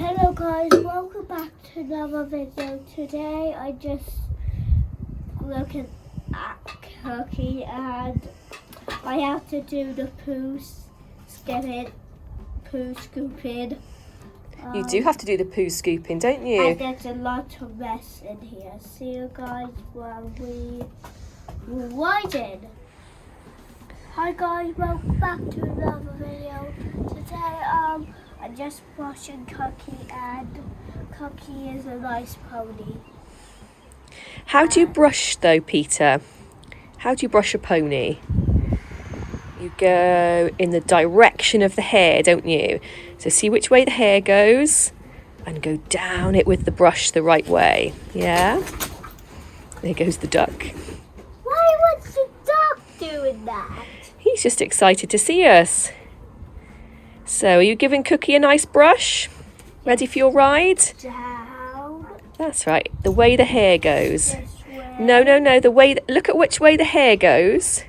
Hello guys, welcome back to another video. Today I just looking at Cookie and I have to do the poo scooping. You do have to do the poo scooping, don't you? And there's a lot of mess in here. See you guys while we riding. Hi guys, welcome back to another video. Today I'm just brushing Cookie and Cookie is a nice pony. How do you brush though, Peter? How do you brush a pony? You go in the direction of the hair, don't you? So see which way the hair goes and go down it with the brush the right way. Yeah? There goes the duck. Why was the duck doing that? He's just excited to see us. So are you giving Cookie a nice brush? Ready for your ride? Down. That's right. The way the hair goes. This way. No. The way. Look at which way the hair goes.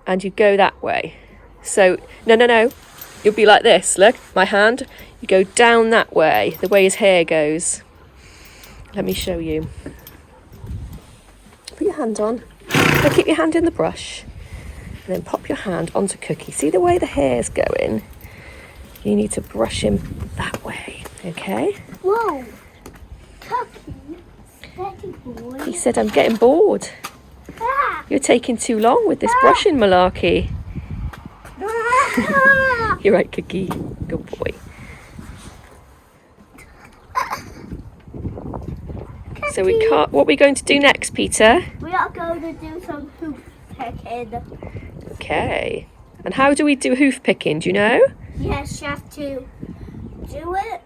And you go that way. So, no. You'll be like this. Look, my hand. You go down that way, the way his hair goes. Let me show you. Put your hand on. Now keep your hand in the brush. And then pop your hand onto Cookie. See the way the hair's going? You need to brush him that way, okay? Whoa. Cookie, steady boy. He said, I'm getting bored. Ah. You're taking too long with this brushing malarkey. Ah. You're right, Cookie. Good boy. So what are we going to do next, Peter? We are going to do some hoof picking. Okay. And how do we do hoof picking, do you know? Yes, you have to do it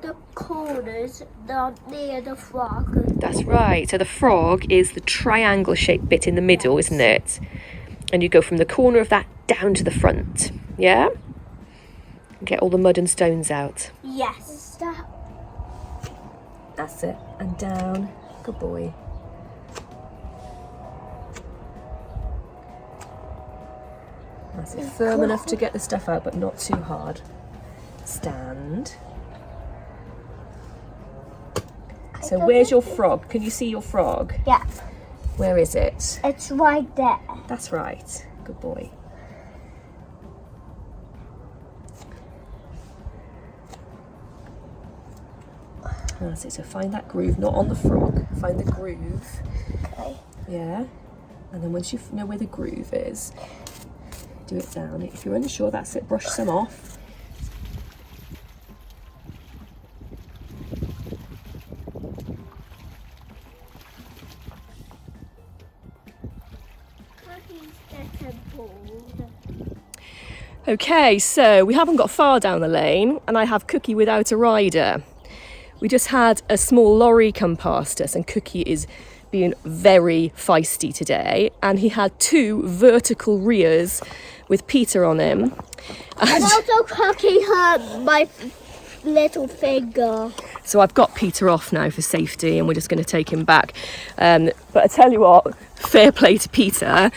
the corners, not near the frog. That's right. So the frog is the triangle shaped bit in the middle, isn't it? And you go from the corner of that down to the front. Yeah? Get all the mud and stones out. Yes. That's it. And down. Good boy. That's it. Firm enough to get the stuff out, but not too hard. Stand. So where's your frog? Can you see your frog? Yeah. Where is it? It's right there. That's right. Good boy. That's it. So find that groove, not on the frog. Find the groove. Okay. Yeah. And then once you know where the groove is, do it down. If you're unsure, that's it. Brush some off. Okay, so we haven't got far down the lane and I have Cookie without a rider. We just had a small lorry come past us and Cookie is being very feisty today, and he had 2 vertical rears with Peter on him. And also Cookie hurt my little finger. So I've got Peter off now for safety and we're just going to take him back. But I tell you what, fair play to Peter.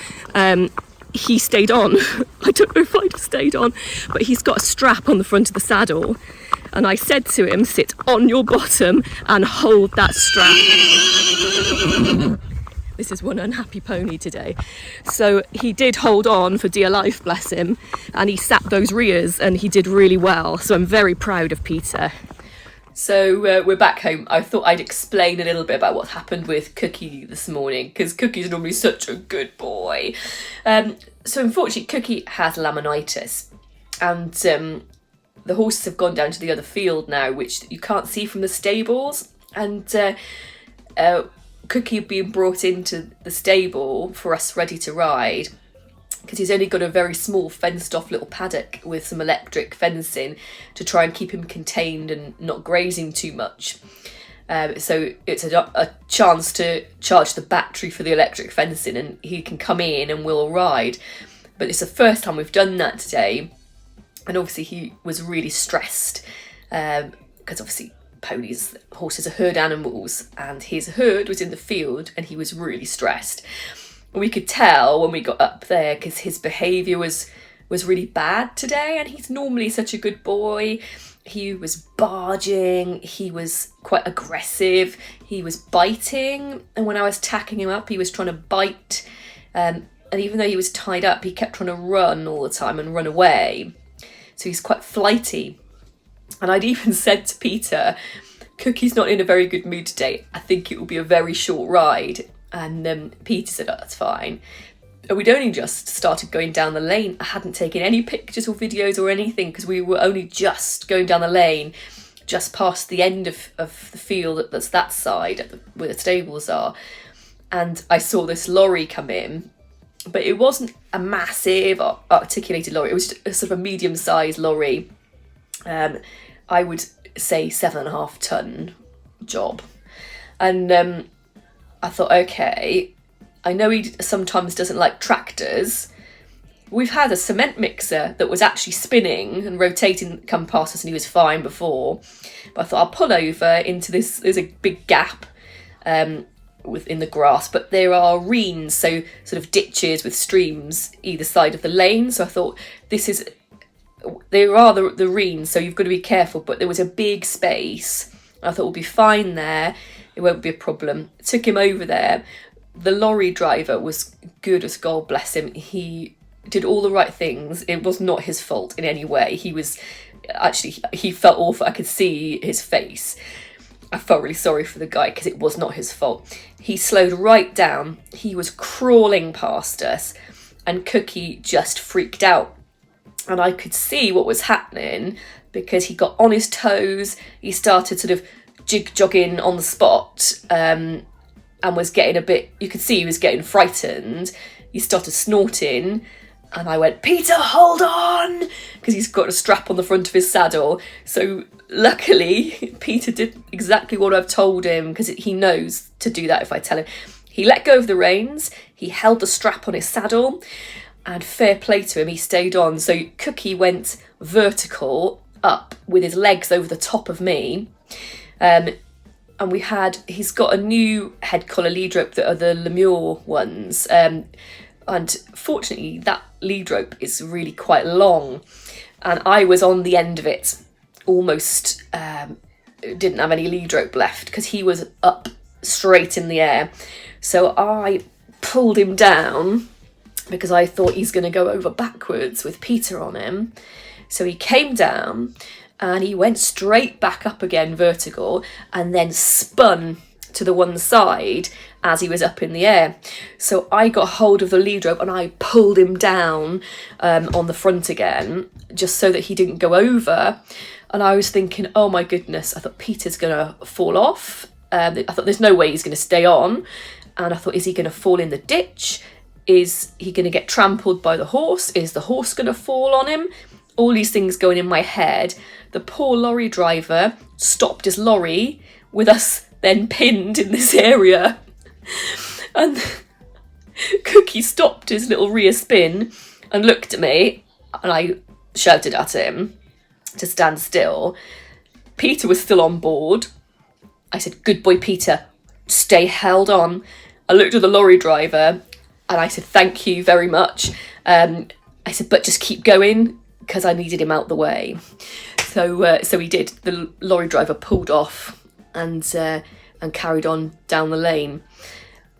He stayed on. I don't know if I'd have stayed on, but he's got a strap on the front of the saddle. And I said to him, sit on your bottom and hold that strap. This is one unhappy pony today. So he did hold on for dear life, bless him. And he sat those rears and he did really well. So I'm very proud of Peter. So we're back home. I thought I'd explain a little bit about what happened with Cookie this morning, because Cookie's normally such a good boy. So unfortunately, Cookie has laminitis, and the horses have gone down to the other field now, which you can't see from the stables. And Cookie being brought into the stable for us ready to ride, because he's only got a very small fenced off little paddock with some electric fencing to try and keep him contained and not grazing too much. So it's a chance to charge the battery for the electric fencing and he can come in and we'll ride. But it's the first time we've done that today. And obviously he was really stressed because obviously horses are herd animals, and his herd was in the field and he was really stressed. We could tell when we got up there because his behaviour was was really bad today, and he's normally such a good boy. He was barging, he was quite aggressive, he was biting, and when I was tacking him up, he was trying to bite, and even though he was tied up, he kept trying to run all the time and run away. So he's quite flighty. And I'd even said to Peter, Cookie's not in a very good mood today. I think it will be a very short ride. And Peter said, oh, that's fine. And we'd only just started going down the lane. I hadn't taken any pictures or videos or anything because we were only just going down the lane, just past the end of the field that's that side where the stables are. And I saw this lorry come in, but it wasn't a massive articulated lorry. It was just a sort of a medium-sized lorry. I would say 7.5 ton job. And I thought, okay, I know he sometimes doesn't like tractors. We've had a cement mixer that was actually spinning and rotating, come past us, and he was fine before. But I thought I'll pull over into this. There's a big gap within the grass, but there are reins, so sort of ditches with streams either side of the lane. So I thought there are the reins, so you've got to be careful. But there was a big space. I thought we'll be fine there. It won't be a problem. Took him over there. The lorry driver was good as gold, bless him. He did all the right things. It was not his fault in any way. He felt awful. I could see his face. I felt really sorry for the guy because it was not his fault. He slowed right down. He was crawling past us, and Cookie just freaked out. And I could see what was happening because he got on his toes. He started sort of jogging on the spot, and was getting a bit, you could see he was getting frightened. He started snorting, and I went, Peter, hold on, because he's got a strap on the front of his saddle. So luckily, Peter did exactly what I've told him, because he knows to do that if I tell him. He let go of the reins, he held the strap on his saddle, and fair play to him, he stayed on. So Cookie went vertical up with his legs over the top of me. And he's got a new head collar lead rope that are the lemure ones. And fortunately, that lead rope is really quite long. And I was on the end of it, almost didn't have any lead rope left because he was up straight in the air. So I pulled him down because I thought he's going to go over backwards with Peter on him. So he came down, and he went straight back up again, vertical, and then spun to the one side as he was up in the air. So I got hold of the lead rope and I pulled him down on the front again, just so that he didn't go over. And I was thinking, oh my goodness, I thought Peter's going to fall off. I thought there's no way he's going to stay on. And I thought, is he going to fall in the ditch? Is he going to get trampled by the horse? Is the horse going to fall on him? All these things going in my head. The poor lorry driver stopped his lorry with us then pinned in this area. And Cookie stopped his little rear spin and looked at me, and I shouted at him to stand still. Peter was still on board. I said, good boy, Peter, stay held on. I looked at the lorry driver and I said, thank you very much. I said, but just keep going, because I needed him out the way. So he did. The lorry driver pulled off and carried on down the lane.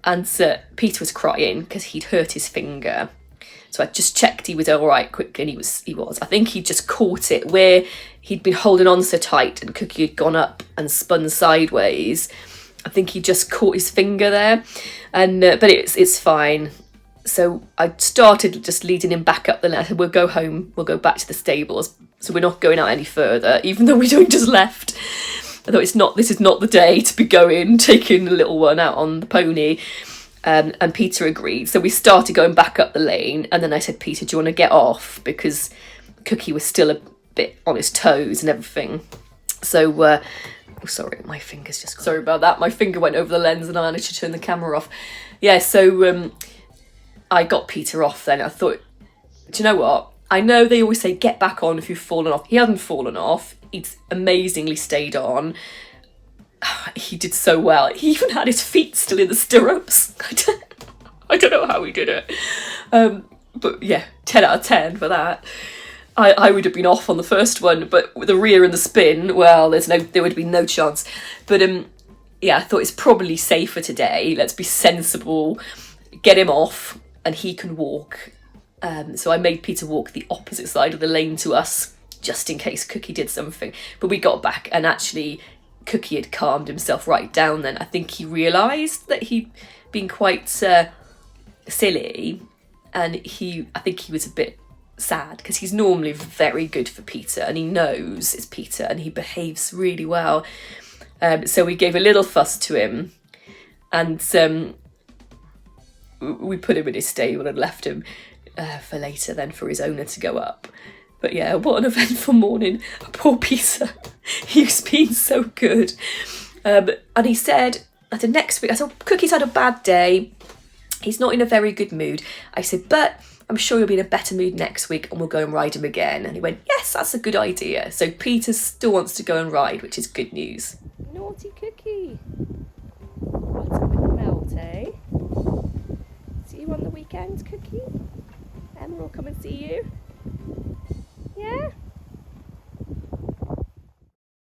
And Peter was crying because he'd hurt his finger. So I just checked he was all right quickly, and he was. I think he just caught it where he'd been holding on so tight and Cookie had gone up and spun sideways. I think he just caught his finger there, and but it's fine. So I started just leading him back up the lane. I said, we'll go home, we'll go back to the stables. So we're not going out any further, even though we'd only just left. I thought this is not the day to be taking the little one out on the pony. And Peter agreed. So we started going back up the lane. And then I said, Peter, do you want to get off? Because Cookie was still a bit on his toes and everything. So, sorry, my finger's just gone. Sorry about that. My finger went over the lens and I managed to turn the camera off. Yeah, so I got Peter off then. I thought, do you know what? I know they always say get back on if you've fallen off. He hadn't fallen off. He'd amazingly stayed on. He did so well. He even had his feet still in the stirrups. I don't know how he did it. but yeah, 10 out of 10 for that. I would have been off on the first one, but with the rear and the spin, well, there would be no chance. But yeah, I thought it's probably safer today. Let's be sensible, get him off, and he can walk. So I made Peter walk the opposite side of the lane to us, just in case Cookie did something. But we got back, and actually Cookie had calmed himself right down then. I think he realised that he'd been quite silly, and I think he was a bit sad, because he's normally very good for Peter, and he knows it's Peter, and he behaves really well. So we gave a little fuss to him, and we put him in his stable and left him for later then for his owner to go up. But yeah, what an eventful morning. Poor Peter. He's been so good. And he said, next week, I said, Cookie's had a bad day. He's not in a very good mood. I said, but I'm sure you'll be in a better mood next week and we'll go and ride him again. And he went, yes, that's a good idea. So Peter still wants to go and ride, which is good news. Naughty Cookie. What's up with the melt, eh? See you on the weekend, Cookie? Emma will come and see you.